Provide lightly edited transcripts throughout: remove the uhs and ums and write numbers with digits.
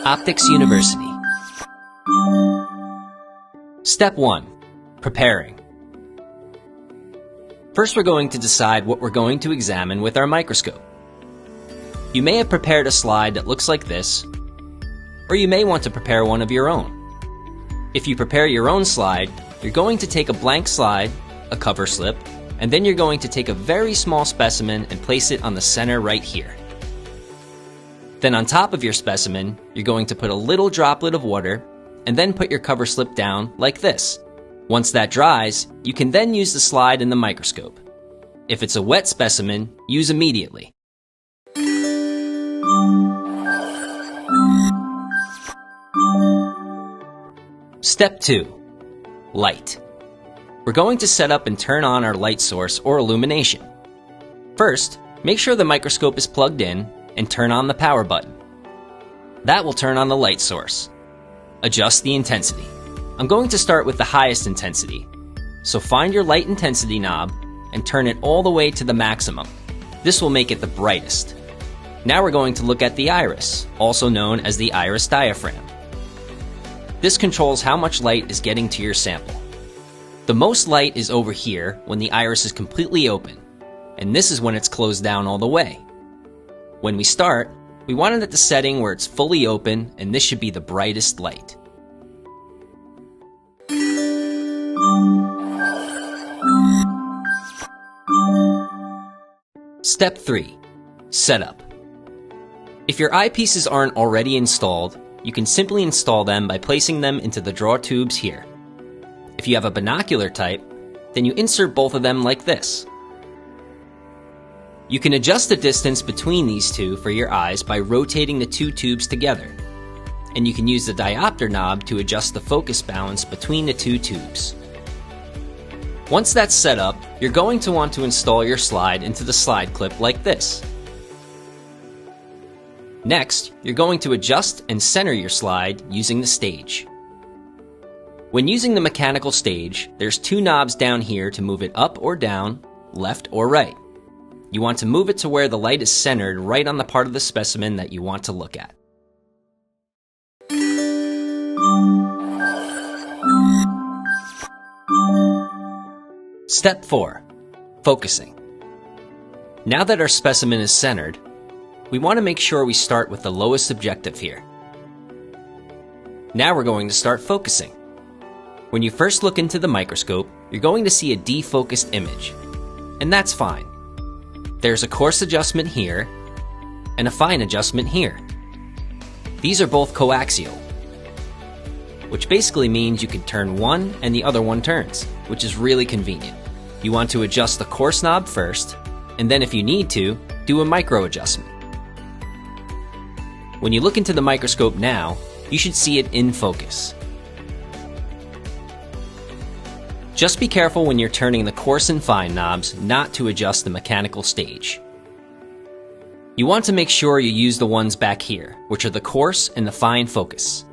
Optics University. Step 1. Preparing. First, we're going to decide what we're going to examine with our microscope. You may have prepared a slide that looks like this, or you may want to prepare one of your own. If you prepare your own slide, you're going to take a blank slide, a cover slip, and then you're going to take a very small specimen and place it on the center right here. Then on top of your specimen, you're going to put a little droplet of water and then put your cover slip down like this. Once that dries, you can then use the slide in the microscope. If it's a wet specimen, use immediately. Step 2. Light. We're going to set up and turn on our light source or illumination. First, make sure the microscope is plugged in and turn on the power button. That will turn on the light source. Adjust the intensity. I'm going to start with the highest intensity. So find your light intensity knob and turn it all the way to the maximum. This will make it the brightest. Now we're going to look at the iris, also known as the iris diaphragm. This controls how much light is getting to your sample. The most light is over here when the iris is completely open, and this is when it's closed down all the way. When we start, we want it at the setting where it's fully open, and this should be the brightest light. Step 3. Setup. If your eyepieces aren't already installed, you can simply install them by placing them into the draw tubes here. If you have a binocular type, then you insert both of them like this. You can adjust the distance between these two for your eyes by rotating the two tubes together. And you can use the diopter knob to adjust the focus balance between the two tubes. Once that's set up, you're going to want to install your slide into the slide clip like this. Next, you're going to adjust and center your slide using the stage. When using the mechanical stage, there's two knobs down here to move it up or down, left or right. You want to move it to where the light is centered right on the part of the specimen that you want to look at. Step 4. Focusing. Now that our specimen is centered, we want to make sure we start with the lowest objective here. Now we're going to start focusing. When you first look into the microscope, you're going to see a defocused image, and that's fine. There's a coarse adjustment here, and a fine adjustment here. These are both coaxial, which basically means you can turn one and the other one turns, which is really convenient. You want to adjust the coarse knob first, and then if you need to, do a micro adjustment. When you look into the microscope now, you should see it in focus. Just be careful when you're turning the coarse and fine knobs not to adjust the mechanical stage. You want to make sure you use the ones back here, which are the coarse and the fine focus.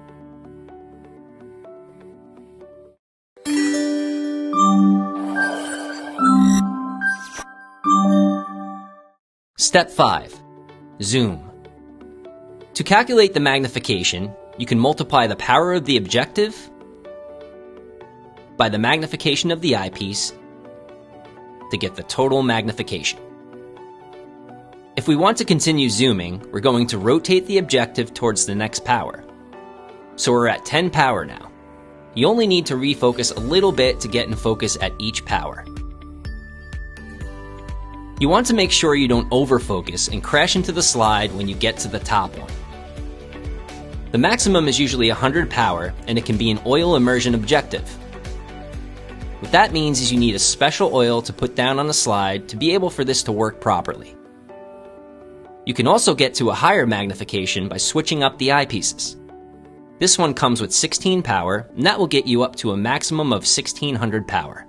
Step 5. Zoom. To calculate the magnification, you can multiply the power of the objective by the magnification of the eyepiece to get the total magnification. If we want to continue zooming, we're going to rotate the objective towards the next power. So we're at 10 power now. You only need to refocus a little bit to get in focus at each power. You want to make sure you don't overfocus and crash into the slide when you get to the top one. The maximum is usually 100 power, and it can be an oil immersion objective. What that means is you need a special oil to put down on the slide to be able for this to work properly. You can also get to a higher magnification by switching up the eyepieces. This one comes with 16 power, and that will get you up to a maximum of 1600 power.